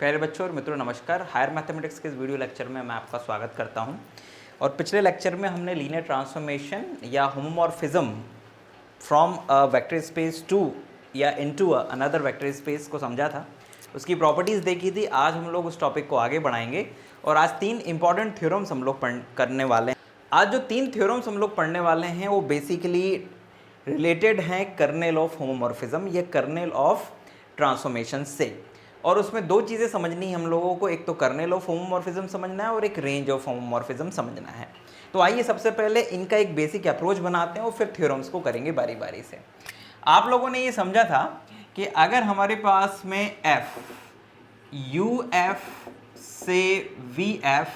प्यारे बच्चों और मित्रों नमस्कार। हायर मैथमेटिक्स के इस वीडियो लेक्चर में मैं आपका स्वागत करता हूं। और पिछले लेक्चर में हमने लीनियर ट्रांसफॉर्मेशन या homomorphism from a vector space to या इनटू अनदर वेक्टर स्पेस को समझा था, उसकी प्रॉपर्टीज़ देखी थी। आज हम लोग उस टॉपिक को आगे बढ़ाएंगे और आज 3 इंपॉर्टेंट थ्योरम्स हम लोग करने वाले हैं। आज जो 3 थ्योरम्स हम लोग पढ़ने वाले हैं वो बेसिकली रिलेटेड हैं कर्नेल ऑफ होमोमॉर्फिज्म या कर्नेल ऑफ ट्रांसफॉर्मेशन से। और उसमें 2 चीज़ें समझनी है हम लोगों को, एक तो कर्नेल ऑफ होमोमॉर्फिज्म समझना है और एक रेंज ऑफ होमोमॉर्फिज्म समझना है। तो आइए सबसे पहले इनका एक बेसिक अप्रोच बनाते हैं और फिर थ्योरम्स को करेंगे बारी बारी से। आप लोगों ने ये समझा था कि अगर हमारे पास में f uf से vf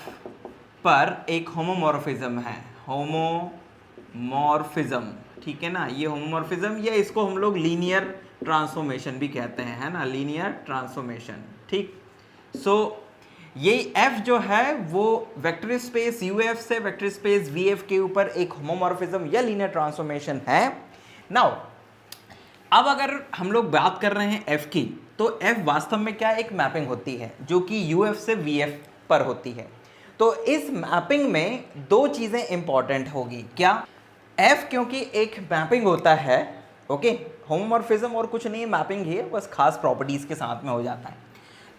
पर एक होमोमॉर्फिज्म है, होमोमॉर्फिज्म, ठीक है ना, ये होमोमॉर्फिज्म या इसको हम लोग लीनियर ट्रांसफॉर्मेशन भी कहते हैं, है ना, लीनियर ट्रांसफॉर्मेशन, ठीक। सो ये f जो है वो वेक्टर स्पेस uf से वेक्टर स्पेस vf के ऊपर एक होमोमॉर्फिज्म या लीनियर ट्रांसफॉर्मेशन है। नाउ अब अगर हम लोग बात कर रहे हैं f की, तो f वास्तव में क्या एक मैपिंग होती है जो कि uf से vf पर होती है। तो इस मैपिंग में 2 चीजें इंपॉर्टेंट होगी। क्या? f क्योंकि एक मैपिंग होता है, ओके, होमोमॉर्फिज्म और कुछ नहीं, मैपिंग ही है, बस खास प्रॉपर्टीज के साथ में हो जाता है।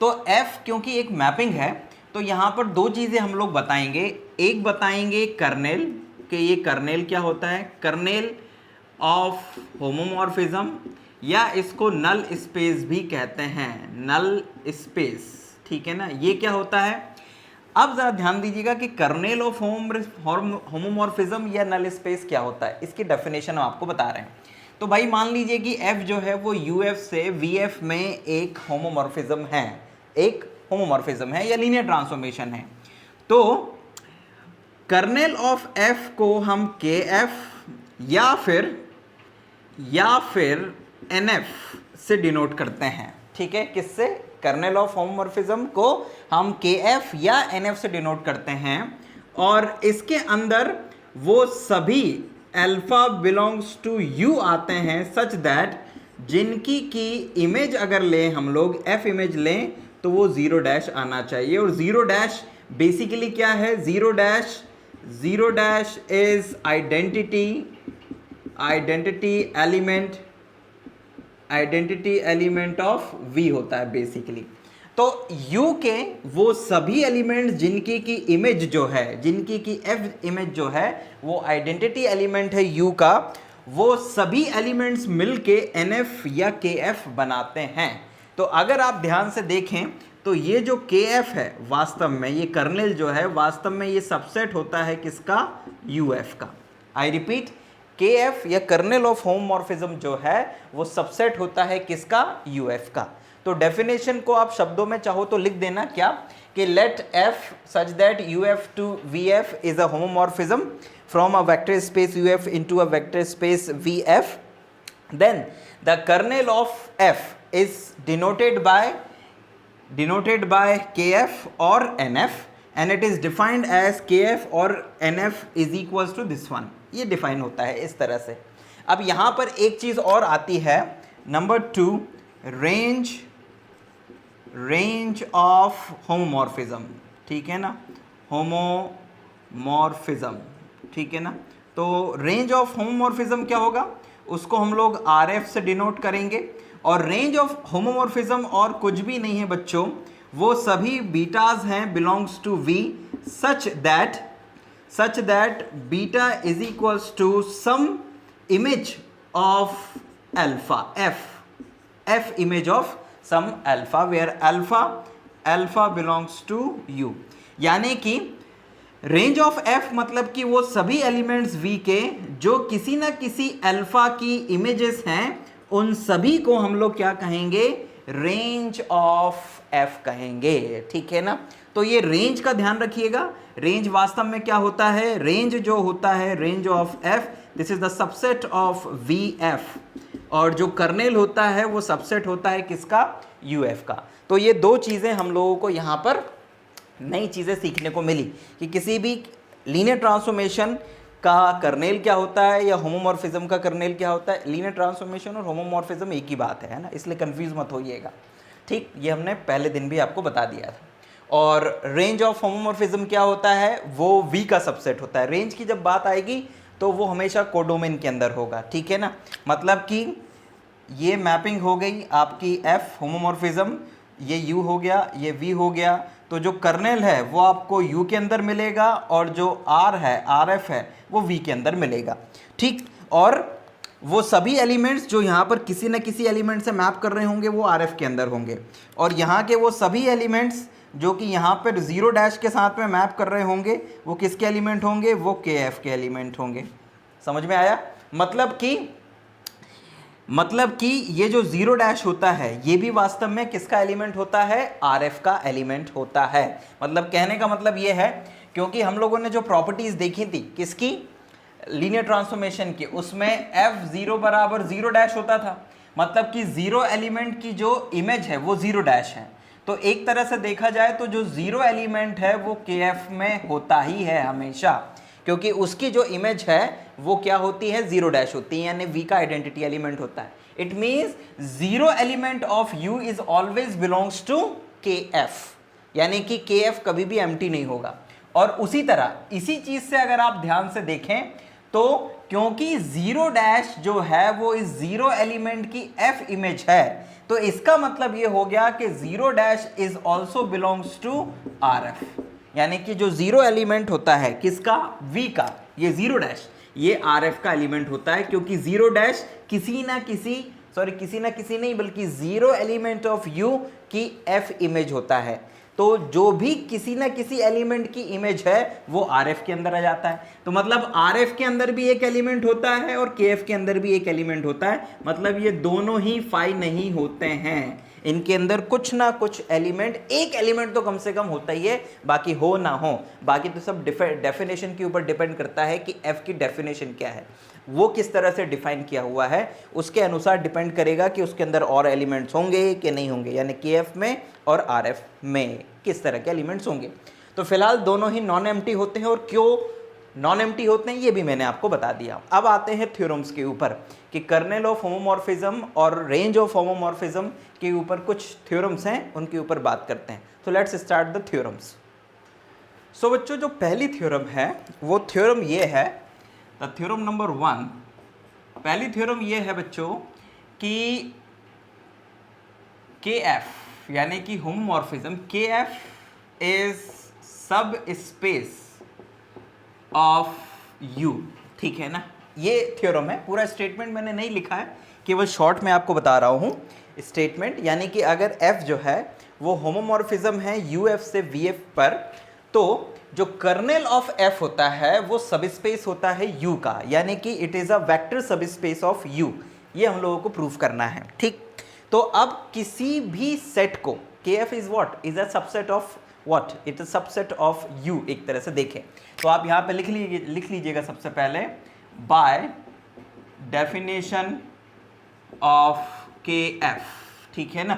तो f क्योंकि एक मैपिंग है तो यहाँ पर 2 चीजें हम लोग बताएंगे। एक बताएंगे कर्नेल, कि ये कर्नेल क्या होता है, कर्नेल ऑफ होमोमॉर्फिज्म, या इसको नल स्पेस भी कहते हैं, नल स्पेस, ठीक है ना, ये क्या होता है। अब जरा ध्यान दीजिएगा कि कर्नेल ऑफ होमोमॉर्फिज्म या नल स्पेस क्या होता है, इसकी डेफिनेशन हम आपको बता रहे हैं। तो भाई मान लीजिए कि f जो है वो uf से vf में एक होमोमॉर्फिज्म है, एक होमोमॉर्फिज्म है या लीनियर ट्रांसफॉर्मेशन है। तो कर्नेल ऑफ f को हम kf या फिर nf से डिनोट करते हैं, ठीक है। किससे? कर्नेल ऑफ होमोमॉर्फिज्म को हम kf या nf से डिनोट करते हैं और इसके अंदर वो सभी अल्फा बिलोंग्स टू यू आते हैं सच दैट जिनकी की इमेज अगर लें हम लोग, f इमेज लें, तो वो 0 आना चाहिए। और 0 बेसिकली क्या है, 0 is identity element of v होता है बेसिकली। तो u के वो सभी एलिमेंट्स जिनकी की इमेज जो है, जिनकी की f इमेज जो है वो आइडेंटिटी एलिमेंट है u का, वो सभी एलिमेंट्स मिलके nf या kf बनाते हैं। तो अगर आप ध्यान से देखें तो ये जो kf है वास्तव में, ये कर्नेल जो है वास्तव में ये सबसेट होता है किसका, uf का। आई रिपीट, kf या कर्नेल ऑफ होमोमॉर्फिज्म जो है वो सबसेट होता है किसका, uf का। तो डेफिनेशन को आप शब्दों में चाहो तो लिख देना, क्या कि late f such that uf to vf is a homomorphism from a vector space uf into a vector space vf, then the kernel of f is denoted by kf or nf and it is defined as kf or nf is equals to this one। ये define होता है इस तरह से। अब यहाँ पर एक चीज और आती है, नंबर 2, रेंज ऑफ होमोमॉर्फिज्म, ठीक है ना, होमोमॉर्फिज्म, ठीक है ना। तो रेंज ऑफ होमोमॉर्फिज्म क्या होगा, उसको हम लोग RF से डिनोट करेंगे। और रेंज ऑफ होमोमॉर्फिज्म और कुछ भी नहीं है बच्चों, वो सभी बीटाज हैं belongs to V such that beta is equals to some image of alpha, f image of some alpha where alpha belongs to u। यानी कि रेंज ऑफ f मतलब कि वो सभी एलिमेंट्स v के जो किसी ना किसी अल्फा की इमेजेस हैं, उन सभी को हम लोग क्या कहेंगे, रेंज ऑफ f कहेंगे, ठीक है ना। तो ये रेंज का ध्यान रखिएगा। रेंज वास्तव में क्या होता है, रेंज जो होता है, range of f, this is the subset of vf, और जो कर्नेल होता है वो सबसेट होता है किसका, uf का। तो ये 2 चीजें हम लोगों को यहाँ पर नई चीजें सीखने को मिली कि किसी भी लीनियर ट्रांसफॉर्मेशन का कर्नेल क्या होता है या होमोमॉर्फिज्म का कर्नेल क्या होता है। लीनियर ट्रांसफॉर्मेशन और होमोमॉर्फिज्म एक ही बात है ना, इसलिए कंफ्यूज मत होइएगा। ठीक, ये हमने पहले दिन भी आपको बता दिया था। और रेंज ऑफ होमोमॉर्फिज्म क्या होता है, वो वी का सबसेट होता है। रेंज की जब बात आएगी तो वो हमेशा कोडोमेन के अंदर होगा, ठीक है ना। मतलब कि ये मैपिंग हो गई आपकी एफ होमोमॉर्फिज्म, ये यू हो गया, ये वी हो गया, तो जो कर्नेल है वो आपको यू के अंदर मिलेगा और जो आर है, आर एफ है, वो वी के अंदर मिलेगा, ठीक। और वो सभी एलिमेंट्स जो यहाँ पर किसी न किसी एलिमेंट से मैप कर रहे होंगे वो आर एफ के अंदर होंगे, और यहाँ के वो सभी एलिमेंट्स जो कि यहाँ पर जीरो डैश के साथ में मैप कर रहे होंगे वो किसके एलिमेंट होंगे, वो के एफ के एलिमेंट होंगे। समझ में आया। मतलब कि ये जो जीरो डैश होता है ये भी वास्तव में किसका एलिमेंट होता है, आर एफ का एलिमेंट होता है। मतलब कहने का मतलब ये है, क्योंकि हम लोगों ने जो प्रॉपर्टीज देखी थी किसकी, लीनियर ट्रांसफॉर्मेशन की, उसमें एफ जीरो बराबर जीरो डैश होता था। मतलब कि जीरो एलिमेंट की जो इमेज है वो जीरो डैश है। तो एक तरह से देखा जाए तो जो जीरो एलिमेंट है वो के एफ में होता ही है हमेशा, क्योंकि उसकी जो इमेज है वो क्या होती है, जीरो डैश होती है, यानी वी का आइडेंटिटी एलिमेंट होता है। It means zero element of U is always belongs to K F, यानी कि के एफ कभी भी एम्प्टी नहीं होगा। और उसी तरह इसी चीज से अगर आप ध्यान से देखें तो क्योंकि जीरो डैश जो है वो इस जीरो एलिमेंट की एफ इमेज है, तो इसका मतलब ये हो गया कि zero dash is also belongs to R F, यानी कि जो जीरो एलिमेंट होता है किसका, वी का, ये जीरो डैश ये आर एफ का एलिमेंट होता है, क्योंकि जीरो डैश किसी ना किसी नहीं बल्कि जीरो एलिमेंट ऑफ यू की एफ इमेज होता है। तो जो भी किसी ना किसी एलिमेंट की इमेज है वो आर एफ के अंदर आ जाता है। तो मतलब आर एफ के अंदर भी एक एलिमेंट होता है और के एफ के अंदर भी एक एलिमेंट होता है। मतलब ये दोनों ही फाई नहीं होते हैं, इनके अंदर कुछ ना कुछ एलिमेंट, एक एलिमेंट तो कम से कम होता ही है, बाकी हो ना हो, बाकी तो सब डेफिनेशन के ऊपर डिपेंड करता है कि एफ की डेफिनेशन क्या है, वो किस तरह से डिफाइन किया हुआ है, उसके अनुसार डिपेंड करेगा कि उसके अंदर और एलिमेंट्स होंगे कि नहीं होंगे, यानी के एफ में और आर एफ में किस तरह के एलिमेंट्स होंगे। तो फिलहाल दोनों ही नॉन एम्प्टी होते हैं, और क्यों नॉन एम्प्टी होते हैं ये भी मैंने आपको बता दिया। अब आते हैं थ्योरम्स के ऊपर कि कर्नेल ऑफ होमोमॉर्फिज्म और रेंज ऑफ होमोमॉर्फिज्म के ऊपर कुछ थ्योरम्स हैं, उनके ऊपर बात करते हैं। तो लेट्स स्टार्ट द थ्योरम्स। सो बच्चों, जो पहली थ्योरम है वो थ्योरम ये है, द थ्योरम नंबर 1, पहली थ्योरम ये है बच्चों कि के एफ यानी कि होमोमॉर्फिज्म, के एफ इज सब स्पेस ऑफ यू, ठीक है ना। ये थ्योरम है, पूरा स्टेटमेंट मैंने नहीं लिखा है, केवल शॉर्ट में आपको बता रहा हूँ स्टेटमेंट। यानी कि अगर f जो है वो होमोमॉर्फिज्म है यू एफ से वी एफ पर, तो जो कर्नेल ऑफ f होता है वो सबस्पेस होता है u का, यानी कि it is a vector subspace of u। ये हम लोगों को प्रूव करना है, ठीक। तो अब किसी भी सेट को, के F is what, is a subset of what, it is subset of u, एक तरह से देखें तो आप यहाँ पे लिख लीजिएगा सबसे पहले, बाय डेफिनेशन ऑफ के एफ, ठीक है ना।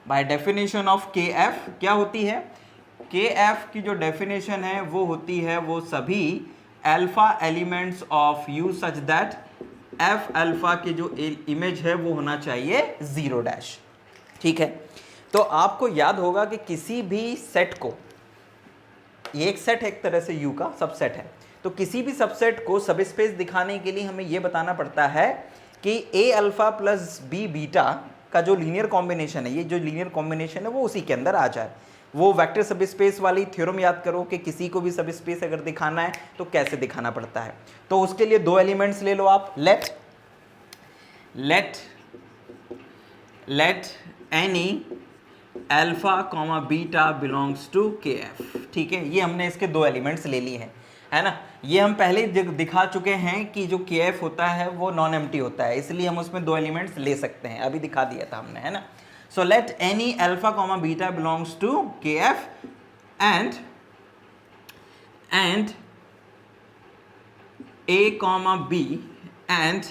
बाय डेफिनेशन ऑफ के एफ क्या होती है, के एफ की जो डेफिनेशन है वो होती है वो सभी alpha elements of you such that F alpha की जो इमेज है वो होना चाहिए जीरो डैश, ठीक है। तो आपको याद होगा कि किसी भी सेट को, ये एक सेट है एक तरह से यू का सबसेट है, तो किसी भी सबसेट को सबस्पेस दिखाने के लिए हमें यह बताना पड़ता है कि ए अल्फा प्लस बी बीटा का जो लीनियर कॉम्बिनेशन है, ये जो लीनियर कॉम्बिनेशन है वो उसी के अंदर आ जाए। वो वेक्टर सबस्पेस वाली थ्योरम याद करो कि किसी को भी सबस्पेस अगर दिखाना है तो कैसे दिखाना पड़ता है। तो उसके लिए दो एलिमेंट्स ले लो आप, let any alpha comma beta belongs to K F, ठीक है। ये हमने इसके दो एलिमेंट्स ले लिए हैं, है ना। ये हम पहले दिखा चुके हैं कि जो के एफ होता है वो नॉन एम्प्टी होता है, इसलिए हम उसमें दो एलिमेंट्स ले सकते हैं, अभी दिखा दिया था हमने, है ना। So let any alpha comma beta belongs to K F and A comma B and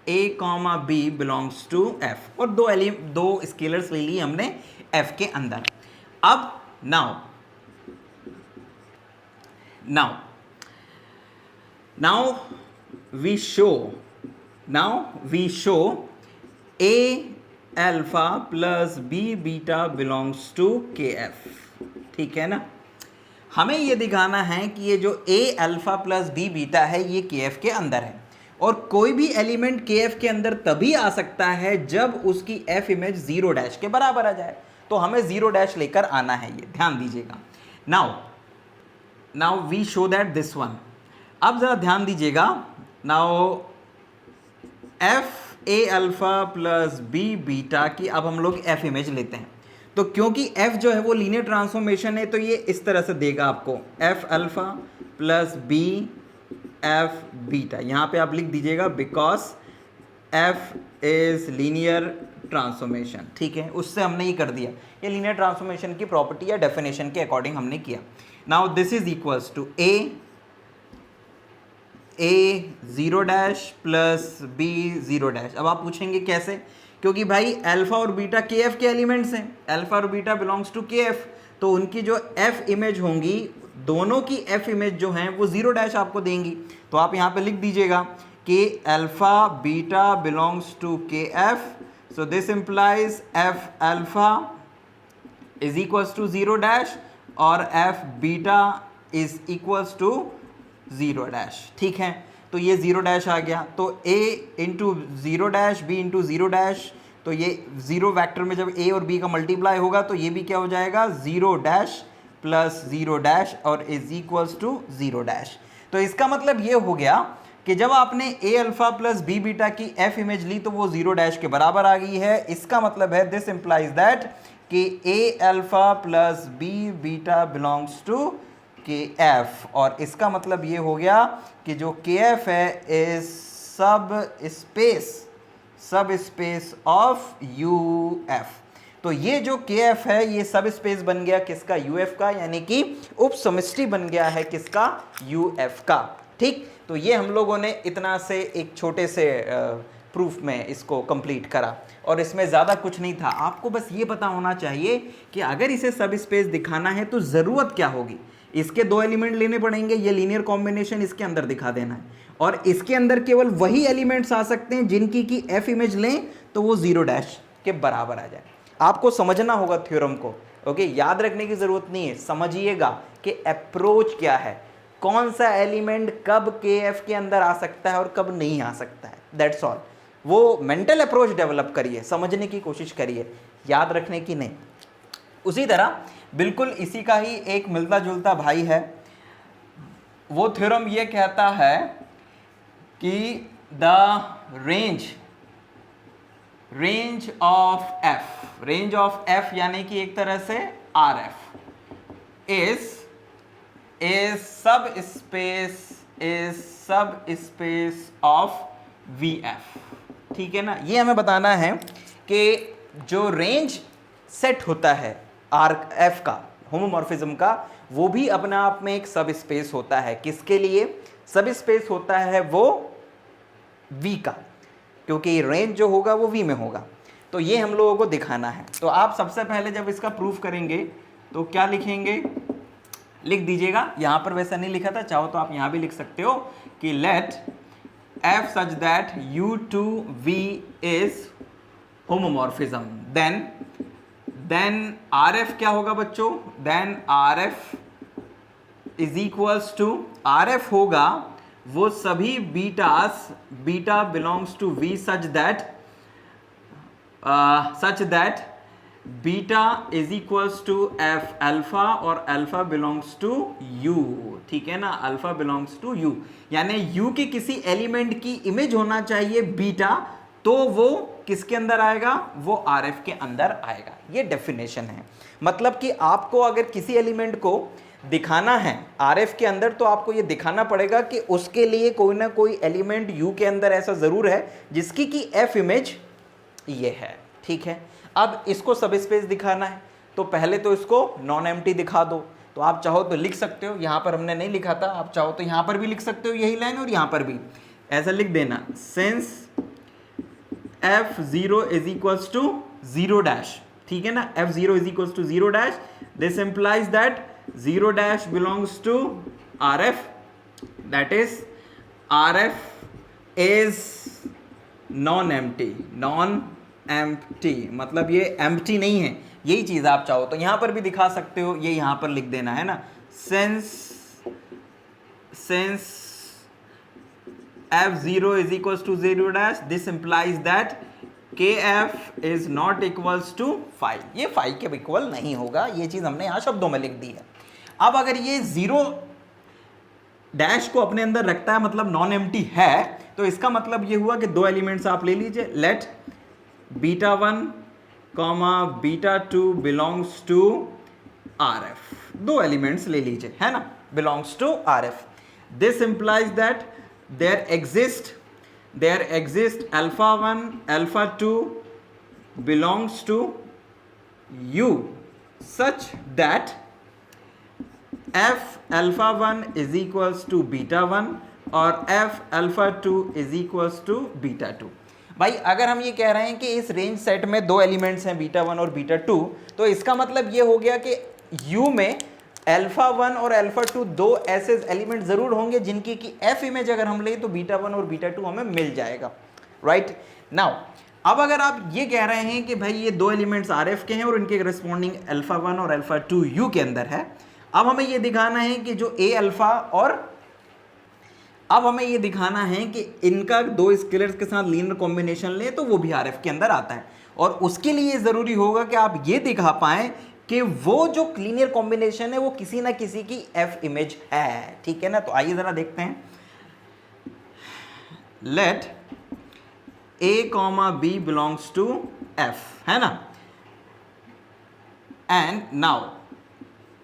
A comma B belongs to F, और दो स्केलर्स ले लिए हमने एफ के अंदर। अब now we show A alpha plus B beta belongs to K F, ठीक है ना। हमें ये दिखाना है कि ये जो ए अल्फा प्लस बी बीटा है ये के एफ के अंदर है, और कोई भी एलिमेंट के एफ के अंदर तभी आ सकता है जब उसकी एफ इमेज 0 डैश के बराबर आ जाए। तो हमें 0 डैश लेकर आना है, ये ध्यान दीजिएगा। Now we show that this one. अब जरा ध्यान दीजिएगा। Now F A alpha plus B beta की अब हम लोग एफ इमेज लेते हैं। तो क्योंकि एफ जो है वो लीनियर ट्रांसफॉर्मेशन है, तो ये इस तरह से देगा आपको F alpha plus B F beta. यहाँ पे आप लिख दीजिएगा because F is linear transformation, ठीक है। उससे हमने ये कर दिया, ये लीनियर ट्रांसफॉर्मेशन की प्रॉपर्टी या डेफिनेशन के अकॉर्डिंग हमने किया। Now this is equals to A 0 dash plus B 0 dash. अब आप पूछेंगे कैसे, क्योंकि भाई अल्फा और बीटा के एफ के एलिमेंट्स हैं, अल्फा और beta belongs to K F, तो उनकी जो एफ इमेज होंगी, दोनों की एफ इमेज जो हैं वो 0 डैश आपको देंगी। तो आप यहाँ पे लिख दीजिएगा कि alpha beta belongs to K F, so this implies F alpha is equals to 0 dash और F beta is equals to 0 dash, ठीक है। तो ये 0 डैश आ गया, तो a into 0 dash b into 0 dash, तो ये 0 वैक्टर में जब a और b का मल्टीप्लाई होगा तो ये भी क्या हो जाएगा 0 डैश प्लस 0 डैश और इज इक्वल्स टू 0 डैश। तो इसका मतलब ये हो गया कि जब आपने a alpha plus b beta की f इमेज ली तो वो 0 डैश के बराबर आ गई है। इसका मतलब है दिस इंप्लाइज दैट कि a alpha plus b beta belongs to K F, और इसका मतलब ये हो गया कि जो के एफ है इज सब स्पेस ऑफ यू एफ। तो ये जो के एफ है ये सब स्पेस बन गया किसका, यू एफ का, यानी कि उप समष्टि बन गया है किसका, यू एफ का, ठीक। तो ये हम लोगों ने इतना से एक छोटे से प्रूफ में इसको कंप्लीट करा, और इसमें ज़्यादा कुछ नहीं था। आपको बस ये पता होना चाहिए कि अगर इसे सब स्पेस दिखाना है तो ज़रूरत क्या होगी, इसके 2 एलिमेंट लेने पड़ेंगे, ये लीनियर कॉम्बिनेशन इसके अंदर दिखा देना है, और इसके अंदर केवल वही एलिमेंट्स आ सकते हैं जिनकी की एफ इमेज लें तो वो 0 डैश के बराबर आ जाए। आपको समझना होगा थ्योरम को, ओके, याद रखने की जरूरत नहीं है, समझिएगा कि अप्रोच क्या है, कौन सा एलिमेंट कब के एफ के अंदर आ सकता है और कब नहीं आ सकता है, दैट्स ऑल। वो मेंटल अप्रोच डेवलप करिए, समझने की कोशिश करिए, याद रखने की नहीं। उसी तरह बिल्कुल इसी का ही एक मिलता जुलता भाई है, वो थ्योरम ये कहता है कि द रेंज ऑफ एफ यानी कि एक तरह से आर एफ इज सब स्पेस ऑफ वी एफ, ठीक है ना। ये हमें बताना है कि जो रेंज सेट होता है आर एफ का, होमोमॉर्फिज्म का, वो भी अपने आप में एक सब स्पेस होता है। किसके लिए सब स्पेस होता है, वो वी का, क्योंकि रेंज जो होगा वो वी में होगा। तो ये हम लोगों को दिखाना है। तो आप सबसे पहले जब इसका प्रूफ करेंगे तो क्या लिखेंगे, लिख दीजिएगा, यहां पर वैसा नहीं लिखा था, चाहो तो आप यहां भी लिख सकते हो कि let F such that U to V is homomorphism, then R F क्या होगा बच्चों, then R F is equals to, R F होगा वो सभी beta belongs to V such that beta is equals to F alpha और alpha belongs to U, ठीक है ना, अल्फा बिलोंग्स टू यू, यानी यू के किसी एलिमेंट की इमेज होना चाहिए बीटा, तो वो किसके अंदर आएगा, वो आर एफ के अंदर आएगा। ये डेफिनेशन है। मतलब कि आपको अगर किसी एलिमेंट को दिखाना है आर एफ के अंदर, तो आपको ये दिखाना पड़ेगा कि उसके लिए कोई ना कोई एलिमेंट यू के अंदर ऐसा जरूर है जिसकी की एफ इमेज ये है, ठीक है। अब इसको सब स्पेस दिखाना है तो पहले तो इसको नॉन एम्प्टी दिखा दो। तो आप चाहो तो लिख सकते हो, यहाँ पर हमने नहीं लिखा था, आप चाहो तो यहाँ पर भी लिख सकते हो यही लाइन, और यहाँ पर भी ऐसा लिख देना, since f0 is equals to 0 dash, ठीक है ना, f0 is equals to 0 dash, this implies that 0 dash belongs to rf, that is rf is non empty empty, मतलब ये एम्प्टी नहीं है, यही चीज आप चाहो तो यहां पर भी दिखा सकते हो, ये यहां पर लिख देना है ना, since f0 is equals to 0 dash, this implies that kf is not equals to 5, ये 5 के इक्वल नहीं होगा, ये चीज हमने यहां शब्दों में लिख दी है। अब अगर ये 0 डैश को अपने अंदर रखता है, मतलब नॉन एम्प्टी है, तो इसका मतलब ये हुआ कि दो एलिमेंट्स आप ले लीजिए, लेट β1 β2 बिलोंग्स टू RF, दो एलिमेंट्स ले लीजिए, है ना, belongs to RF। This implies that there exist α1 α2 belongs to U such that f α1 is equals to β1 और f α2 is equals to β2। भाई अगर हम ये कह रहे हैं कि इस रेंज सेट में दो एलिमेंट्स हैं β1 और β2, तो इसका मतलब ये हो गया कि U में α1 और α2 दो ऐसे एलिमेंट जरूर होंगे जिनकी की f इमेज अगर हम ले तो β1 और β2 हमें मिल जाएगा, राइट। नाउ अब अगर आप ये कह रहे हैं कि भाई ये दो एलिमेंट्स RF के हैं और इनके करस्पॉन्डिंग α1 और α2 U के अंदर है, अब हमें ये दिखाना है कि जो A अल्फा और अब हमें ये दिखाना है कि इनका दो स्केलर्स के साथ लीनियर कॉम्बिनेशन ले तो वो भी RF के अंदर आता है, और उसके लिए ज़रूरी होगा कि आप ये दिखा पाएं कि वो जो लीनियर कॉम्बिनेशन है वो किसी ना किसी की F इमेज है, ठीक है ना। तो आइए ज़रा देखते हैं, let A, B belongs to F, है ना, एंड नाउ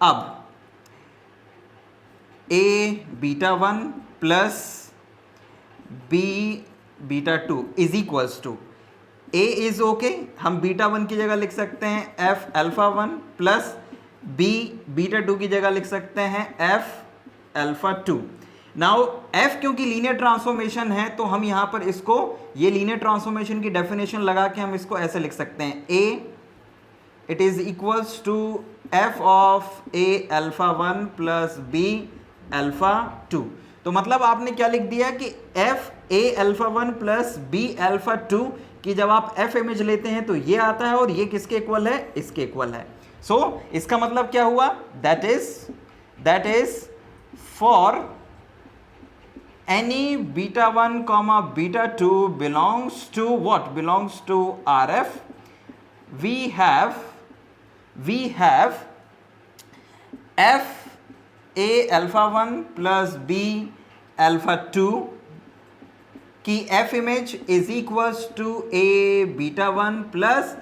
अब A β1 plus B β2 is equals to A is okay, हम β1 की जगह लिख सकते हैं F α1 प्लस B β2 की जगह लिख सकते हैं F α2। नाउ F क्योंकि लीनियर ट्रांसफॉर्मेशन है तो हम यहां पर इसको ये लीनियर ट्रांसफॉर्मेशन की डेफिनेशन लगा के हम इसको ऐसे लिख सकते हैं, A it is equals to F of A α1 plus B α2। तो मतलब आपने क्या लिख दिया कि F A α1 प्लस B α2 की जब आप F इमेज लेते हैं तो ये आता है और ये किसके इक्वल है, इसके इक्वल है। सो इसका मतलब क्या हुआ, that is for any β1 β2 belongs to what, belongs to RF, we have F A α1 plus B α2 की F image is equals to A β1 plus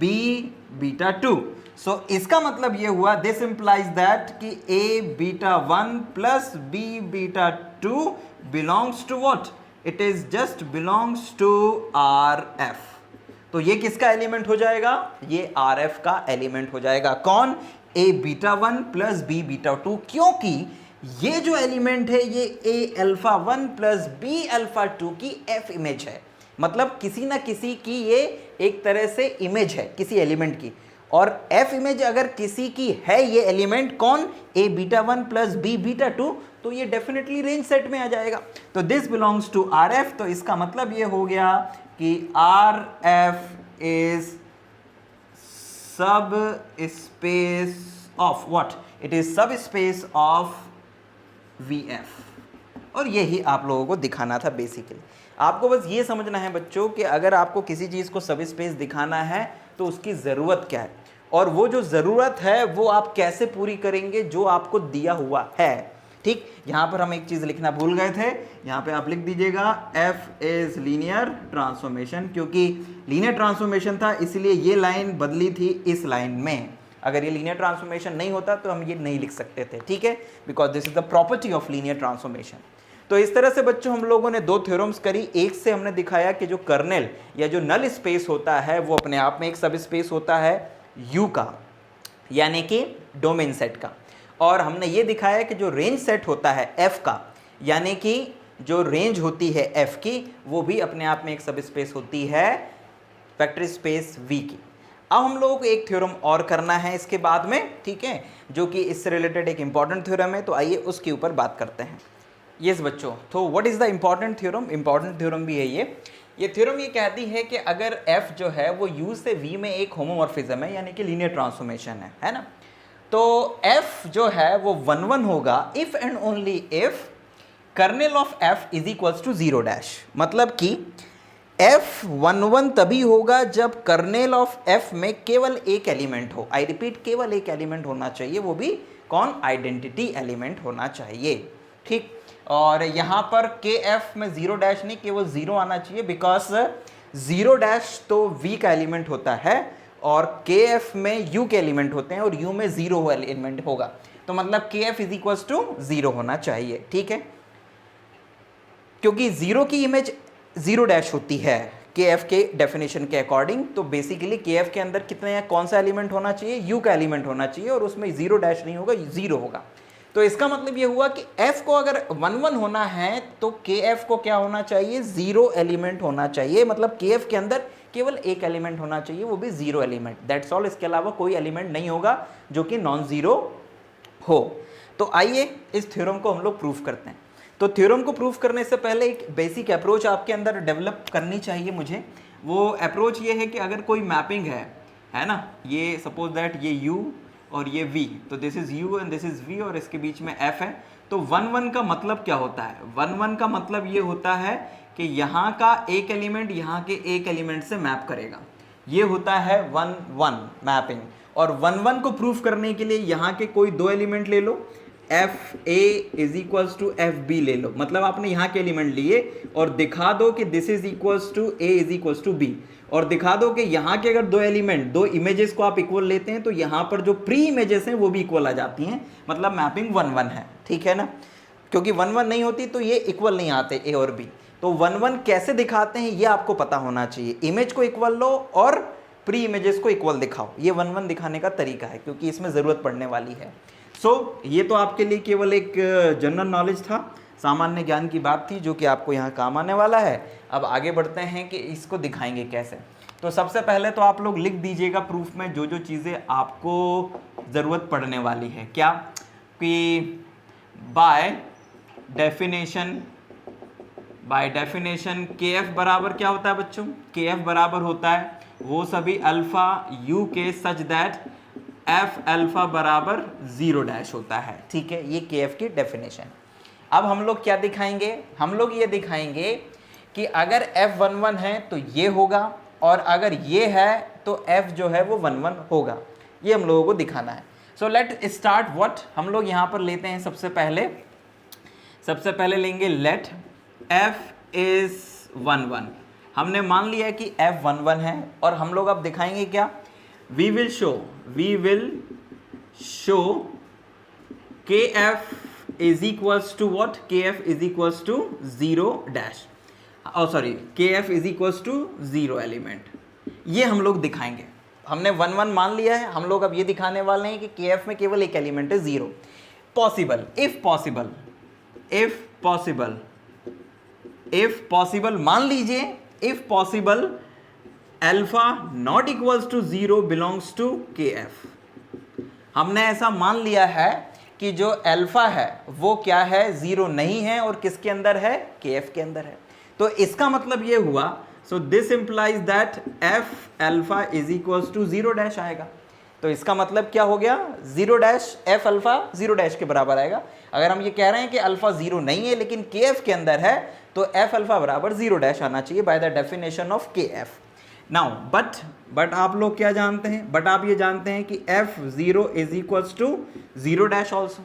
B β2। So इसका मतलब ये हुआ, दिस इंप्लाइज दैट कि A β1 plus B β2 belongs to what, it is just belongs to RF। तो ये किसका element हो जाएगा, ये RF का एलिमेंट हो जाएगा। कौन, A β1 प्लस B β2, क्योंकि ये जो एलिमेंट है ये A α1 प्लस B α2 की F इमेज है, मतलब किसी ना किसी की ये एक तरह से इमेज है किसी एलिमेंट की, और F इमेज अगर किसी की है ये एलिमेंट कौन, A β1 प्लस B β2, तो ये डेफिनेटली रेंज सेट में आ जाएगा। तो दिस बिलोंग्स टू RF, तो इसका मतलब ये हो गया कि RF इज सब space of what, it is सब स्पेस ऑफ VF। और यही आप लोगों को दिखाना था बेसिकली। आपको बस ये समझना है बच्चों कि अगर आपको किसी चीज़ को सब स्पेस दिखाना है तो उसकी ज़रूरत क्या है, और वो जो ज़रूरत है वो आप कैसे पूरी करेंगे जो आपको दिया हुआ है, ठीक। यहाँ पर हम एक चीज़ लिखना भूल गए थे, यहाँ पे आप लिख दीजिएगा F इज लीनियर ट्रांसफॉर्मेशन, क्योंकि लीनियर ट्रांसफॉर्मेशन था इसलिए ये लाइन बदली थी इस लाइन में। अगर ये लीनियर ट्रांसफॉर्मेशन नहीं होता तो हम ये नहीं लिख सकते थे, ठीक है, because this is the property of linear transformation. तो इस तरह से बच्चों हम लोगों ने दो थ्योरम्स करी। एक से हमने दिखाया कि जो कर्नेल या जो नल स्पेस होता है वो अपने आप में एक सब स्पेस होता है U का, यानी कि डोमेन सेट का, और हमने ये दिखाया कि जो रेंज सेट होता है F का, यानी कि जो रेंज होती है F की, वो भी अपने आप में एक सब स्पेस होती है वेक्टर स्पेस V की। अब हम लोगों को एक थ्योरम और करना है इसके बाद में, ठीक है, जो कि इससे रिलेटेड एक इंपॉर्टेंट थ्योरम है, तो आइए उसके ऊपर बात करते हैं। यस बच्चों, तो what is the important theorem, important theorem भी है ये ये थ्योरम ये कहती है कि अगर f जो है वो u से v में एक होमोमॉर्फिज्म है, यानी कि लीनियर ट्रांसफॉर्मेशन है ना, तो f जो है वो 1 1 होगा if and only if kernel of f is equals to 0 dash. मतलब कि f 1 1 तभी होगा जब कर्नेल ऑफ f में केवल एक एलिमेंट हो। आई रिपीट, केवल एक एलिमेंट होना चाहिए, वो भी कौन, आइडेंटिटी एलिमेंट होना चाहिए, ठीक। और यहाँ पर के एफ में 0 डैश नहीं, केवल 0 आना चाहिए, बिकॉज 0 डैश तो v का एलिमेंट होता है और के एफ में u के एलिमेंट होते हैं और u में 0 एलिमेंट होगा, तो मतलब के एफ इज इक्वल टू 0 होना चाहिए, ठीक है। क्योंकि 0 की इमेज 0 डैश होती है के एफ के डेफिनेशन के अकॉर्डिंग, तो बेसिकली के एफ के अंदर कितने, कौन सा एलिमेंट होना चाहिए, u का एलिमेंट होना चाहिए और उसमें 0 डैश नहीं होगा, 0 होगा। तो इसका मतलब ये हुआ कि f को अगर 1 1 होना है तो kf को क्या होना चाहिए, 0 एलिमेंट होना चाहिए। मतलब kf के अंदर केवल एक एलिमेंट होना चाहिए, वो भी 0 एलिमेंट, दैट्स ऑल। इसके अलावा कोई एलिमेंट नहीं होगा जो कि नॉन जीरो हो। तो आइए इस थ्योरम को हम लोग प्रूफ करते हैं। तो थ्योरम को प्रूफ करने से पहले एक बेसिक अप्रोच आपके अंदर डेवलप करनी चाहिए मुझे। वो अप्रोच ये है कि अगर कोई मैपिंग है ना, ये सपोज दैट ये u और ये v, तो this is u and this is v और इसके बीच में f है, तो 1 1 का मतलब क्या होता है, 1 1 का मतलब ये होता है कि यहाँ का एक एलिमेंट यहाँ के एक एलिमेंट से मैप करेगा, ये होता है 1 1 मैपिंग। और 1 1 को प्रूफ करने के लिए यहाँ के कोई दो एलिमेंट ले लो, F A is equals to F B ले लो, मतलब आपने यहाँ के एलिमेंट लिए और दिखा दो कि this is equals to A is equals to B, और दिखा दो कि यहाँ के अगर दो एलिमेंट, दो इमेजेस को आप इक्वल लेते हैं तो यहाँ पर जो प्री इमेजेस हैं वो भी इक्वल आ जाती हैं, मतलब मैपिंग 1 1 है, ठीक है ना। क्योंकि 1 1 नहीं होती तो ये इक्वल नहीं आते ए और बी। तो 1 1 कैसे दिखाते हैं ये आपको पता होना चाहिए, इमेज को इक्वल लो और प्री इमेजेस को इक्वल दिखाओ, ये 1 1 दिखाने का तरीका है, क्योंकि इसमें ज़रूरत पड़ने वाली है। सो ये तो आपके लिए केवल एक जनरल नॉलेज था, सामान्य ज्ञान की बात थी जो कि आपको यहाँ काम आने वाला है। अब आगे बढ़ते हैं कि इसको दिखाएंगे कैसे। तो सबसे पहले तो आप लोग लिख दीजिएगा प्रूफ में जो जो चीज़ें आपको ज़रूरत पड़ने वाली है, क्या कि बाय डेफिनेशन के एफ बराबर क्या होता है बच्चों, के एफ बराबर होता है वो सभी अल्फ़ा यू के सच दैट एफ अल्फ़ा बराबर 0 डैश होता है, ठीक है। ये के एफ की डेफिनेशन। अब हम लोग क्या दिखाएंगे, हम लोग ये दिखाएंगे कि अगर f 1 1 है तो ये होगा और अगर ये है तो f जो है वो 1 1 होगा, ये हम लोगों को दिखाना है। सो लेट स्टार्ट व्हाट, हम लोग यहाँ पर लेते हैं सबसे पहले लेंगे लेट f इज 1 1। हमने मान लिया कि f 1 1 है और हम लोग अब दिखाएंगे क्या, we will show kf is equals to what, kf is equals to 0 dash, kf is equals to 0 element, ये हम लोग दिखाएंगे। हमने 1 1 मान लिया है, हम लोग अब ये दिखाने वाले हैं कि kf में केवल एक एलिमेंट है 0। if possible मान लीजिए, if possible alpha not equals to 0 belongs to K F. हमने ऐसा मान लिया है कि जो अल्फा है वो क्या है, 0 नहीं है और किसके अंदर है, के एफ के अंदर है। तो इसका मतलब ये हुआ, so this implies that F alpha is equals to 0 dash आएगा। तो इसका मतलब क्या हो गया, 0 डैश एफ अल्फा 0 डैश के बराबर आएगा। अगर हम ये कह रहे हैं कि अल्फा 0 नहीं है लेकिन के एफ के अंदर है तो एफ अल्फा बराबर 0 डैश आना चाहिए बाय द डेफिनेशन ऑफ के एफ। नाउ बट आप लोग क्या जानते हैं, बट आप ये जानते हैं कि f0 is equals to 0 dash also.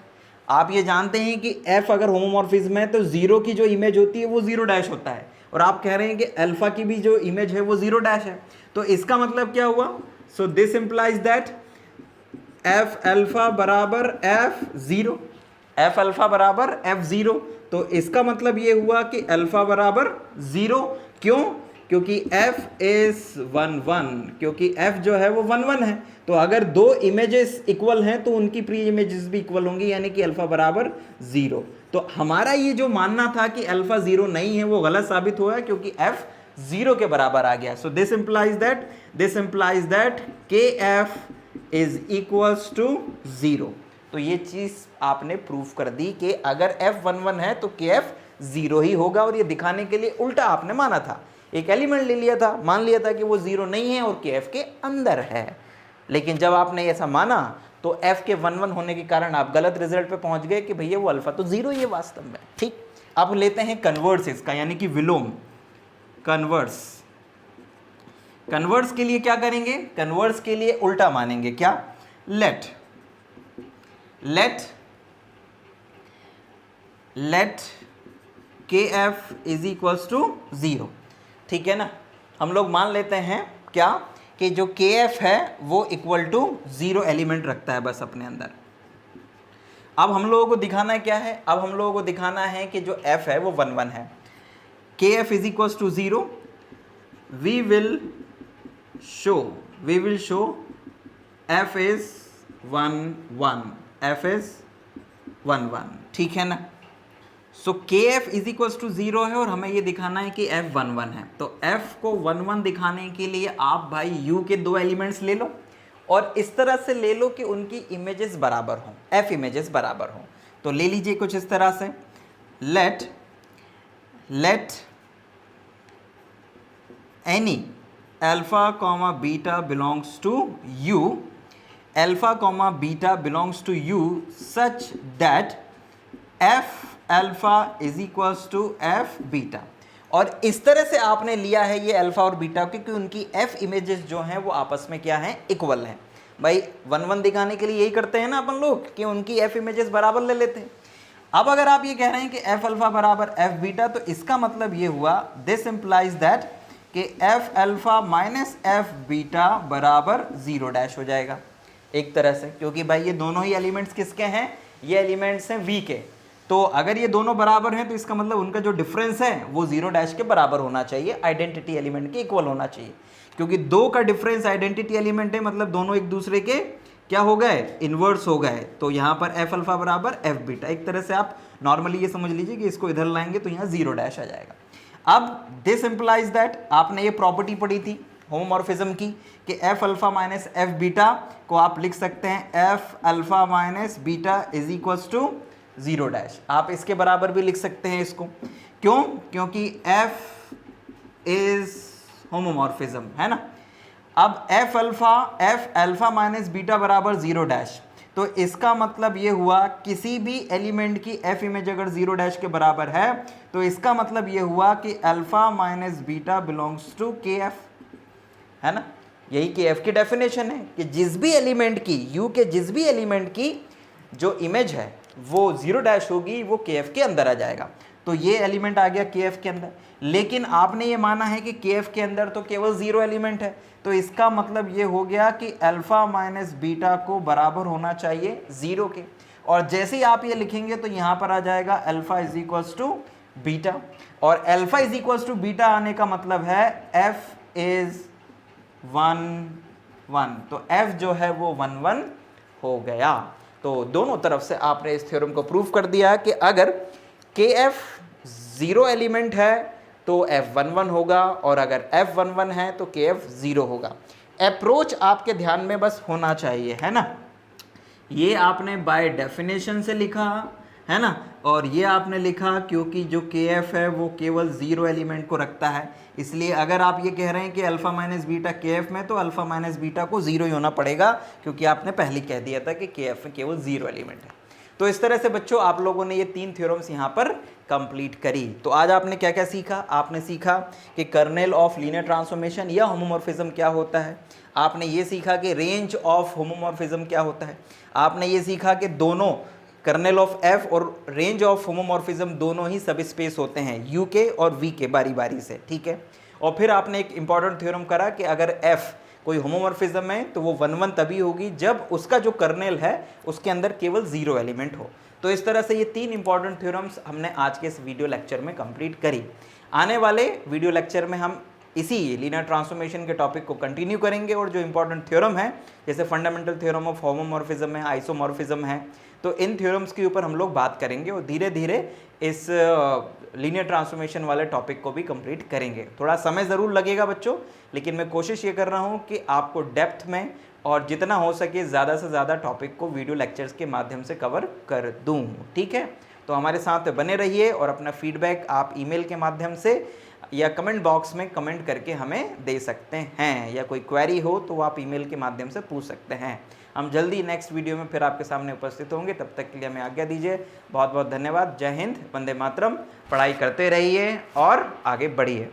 आप ये जानते हैं कि f अगर होमोमॉर्फिज्म है तो 0 की जो इमेज होती है वो 0 डैश होता है, और आप कह रहे हैं कि अल्फा की भी जो इमेज है वो 0 डैश है। तो इसका मतलब क्या हुआ, so this implies that f alpha बराबर f0, f अल्फा बराबर f0। तो इसका मतलब ये हुआ कि अल्फा बराबर 0। क्यों, क्योंकि f इज 1 1, क्योंकि f जो है वो 1 1 है। तो अगर दो इमेजेस इक्वल हैं तो उनकी प्री इमेजेस भी इक्वल होंगी, यानी कि अल्फा बराबर 0। तो हमारा ये जो मानना था कि अल्फा 0 नहीं है वो गलत साबित हुआ है, क्योंकि f 0 के बराबर आ गया। सो दिस इंप्लाइज दैट के एफ इज इक्वल्स टू 0। तो ये चीज आपने प्रूफ कर दी कि अगर f 1 1 है तो के एफ 0 ही होगा, और ये दिखाने के लिए उल्टा आपने माना था एक एलिमेंट ले लिया था, मान लिया था कि वो जीरो नहीं है और के एफ के अंदर है। लेकिन जब आपने ऐसा माना तो एफ के 1 1 होने के कारण आप गलत रिजल्ट पे पहुंच गए कि भैया वो अल्फा तो जीरो ही है वास्तव में। ठीक, अब लेते हैं कन्वर्स इसका, यानी कि विलोम। कन्वर्स के लिए क्या करेंगे? कन्वर्स के लिए उल्टा मानेंगे। क्या? लेट के एफ इज इक्वल्स टू 0। ठीक है ना, हम लोग मान लेते हैं क्या कि जो के एफ है वो इक्वल टू 0 एलिमेंट रखता है बस अपने अंदर। अब हम लोगों को दिखाना है क्या है? अब हम लोगों को दिखाना है कि जो f है वो 1 1 है। K F is equals to 0, we will show f is 1 1, f is 1 1। ठीक है ना, सो के एफ इज इक्वल्स टू 0 है और हमें ये दिखाना है कि f 1 1 है। तो f को 1 1 दिखाने के लिए आप भाई u के 2 एलिमेंट्स ले लो और इस तरह से ले लो कि उनकी इमेजेस बराबर हों, f इमेजेस बराबर हों। तो ले लीजिए कुछ इस तरह से, let any alpha comma beta belongs to u, alpha comma beta belongs to u such that f alpha is equals to F beta. और इस तरह से आपने लिया है ये अल्फा और बीटा क्योंकि उनकी एफ इमेजेस जो हैं वो आपस में क्या हैं? इक्वल हैं। भाई 1 1 दिखाने के लिए यही करते हैं ना अपन लोग कि उनकी एफ इमेजेस बराबर ले लेते हैं। अब अगर आप ये कह रहे हैं कि एफ अल्फा बराबर एफ बीटा, तो इसका मतलब ये हुआ, दिस इंप्लाइज दैट कि F alpha minus F beta बराबर 0 हो जाएगा एक तरह से, क्योंकि भाई ये दोनों ही एलिमेंट्स किसके हैं? ये एलिमेंट्स हैं वी के। तो अगर ये दोनों बराबर हैं तो इसका मतलब उनका जो डिफरेंस है वो 0 के बराबर होना चाहिए, आइडेंटिटी एलिमेंट के इक्वल होना चाहिए। क्योंकि 2 का डिफरेंस आइडेंटिटी एलिमेंट है, मतलब दोनों एक दूसरे के क्या हो गए? इन्वर्स हो गए। तो यहाँ पर एफ अल्फा बराबर एफ बीटा, एक तरह से आप नॉर्मली ये समझ लीजिए कि इसको इधर लाएंगे तो यहाँ 0 आ जाएगा। अब दिस इंप्लाइज दैट, आपने ये प्रॉपर्टी पढ़ी थी होमोमॉर्फिज्म की कि F alpha minus F beta को आप लिख सकते हैं F alpha minus beta is equals to 0 आप इसके बराबर भी लिख सकते हैं इसको। क्यों? क्योंकि f इज होमोमॉर्फिज्म, है ना। अब f अल्फा माइनस बीटा बराबर 0 तो इसका मतलब ये हुआ किसी भी एलिमेंट की f इमेज अगर 0 के बराबर है तो इसका मतलब ये हुआ कि alpha minus beta belongs to K F, है ना। यही के एफ की डेफिनेशन है कि जिस भी एलिमेंट की, u के जिस भी एलिमेंट की जो इमेज है वो 0 होगी वो के एफ के अंदर आ जाएगा। तो ये एलिमेंट आ गया के एफ के अंदर, लेकिन आपने ये माना है कि के एफ के अंदर तो केवल 0 एलिमेंट है, तो इसका मतलब ये हो गया कि अल्फा माइनस बीटा को बराबर होना चाहिए 0 के। और जैसे ही आप ये लिखेंगे तो यहाँ पर आ जाएगा alpha is equals to beta, और alpha is equals to beta आने का मतलब है एफ इज 1 1, तो एफ जो है वो 1 1 हो गया। तो दोनों तरफ से आपने इस थ्योरम को प्रूव कर दिया कि अगर के एफ 0 एलिमेंट है तो एफ 1 1 होगा, और अगर एफ 1 1 है तो के एफ 0 होगा। अप्रोच आपके ध्यान में बस होना चाहिए, है ना। ये आपने बाय डेफिनेशन से लिखा, है ना, और ये आपने लिखा क्योंकि जो के एफ है वो केवल 0 एलिमेंट को रखता है। इसलिए अगर आप ये कह रहे हैं कि अल्फा माइनस बीटा के एफ में, तो अल्फा माइनस बीटा को 0 ही होना पड़ेगा, क्योंकि आपने पहले कह दिया था कि के एफ में केवल 0 एलिमेंट है। तो इस तरह से बच्चों आप लोगों ने ये 3 थ्योरम्स यहाँ पर कंप्लीट करी। तो आज आपने क्या क्या सीखा? आपने सीखा कि कर्नेल ऑफ लीनियर ट्रांसफॉर्मेशन या होमोमॉर्फिज्म क्या होता है। आपने ये सीखा कि रेंज ऑफ होमोमॉर्फिज्म क्या होता है। आपने ये सीखा कि दोनों कर्नेल ऑफ एफ और रेंज ऑफ होमोमॉर्फिज्म दोनों ही सब स्पेस होते हैं, यू के और वी के, बारी बारी से, ठीक है। और फिर आपने एक इंपॉर्टेंट थ्योरम करा कि अगर एफ कोई होमोमॉर्फिज्म है तो वो 1 1 तभी होगी जब उसका जो कर्नेल है उसके अंदर केवल 0 एलिमेंट हो। तो इस तरह से ये 3 इंपॉर्टेंट थ्योरम्स हमने आज के इस वीडियो लेक्चर में कंप्लीट करी। आने वाले वीडियो लेक्चर में हम इसी लीनियर ट्रांसफॉर्मेशन के टॉपिक को कंटिन्यू करेंगे, और जो इंपॉर्टेंट थ्योरम है जैसे फंडामेंटल थ्योरम ऑफ होमोमॉर्फिज्म है, आइसोमॉर्फिज्म है, तो इन थ्योरम्स के ऊपर हम लोग बात करेंगे और धीरे धीरे इस लीनियर ट्रांसफॉर्मेशन वाले टॉपिक को भी कंप्लीट करेंगे। थोड़ा समय ज़रूर लगेगा बच्चों, लेकिन मैं कोशिश ये कर रहा हूँ कि आपको डेप्थ में और जितना हो सके ज़्यादा से ज़्यादा टॉपिक को वीडियो लेक्चर्स के माध्यम से कवर कर दूँ, ठीक है। तो तो हमारे साथ बने रहिए और अपना फीडबैक आप ईमेल के माध्यम से या कमेंट बॉक्स में कमेंट करके हमें दे सकते हैं, या कोई क्वेरी हो तो आप ईमेल के माध्यम से पूछ सकते हैं। हम जल्दी नेक्स्ट वीडियो में फिर आपके सामने उपस्थित होंगे, तब तक के लिए हमें आज्ञा दीजिए। बहुत बहुत धन्यवाद। जय हिंद, वंदे मातरम। पढ़ाई करते रहिए और आगे बढ़िए।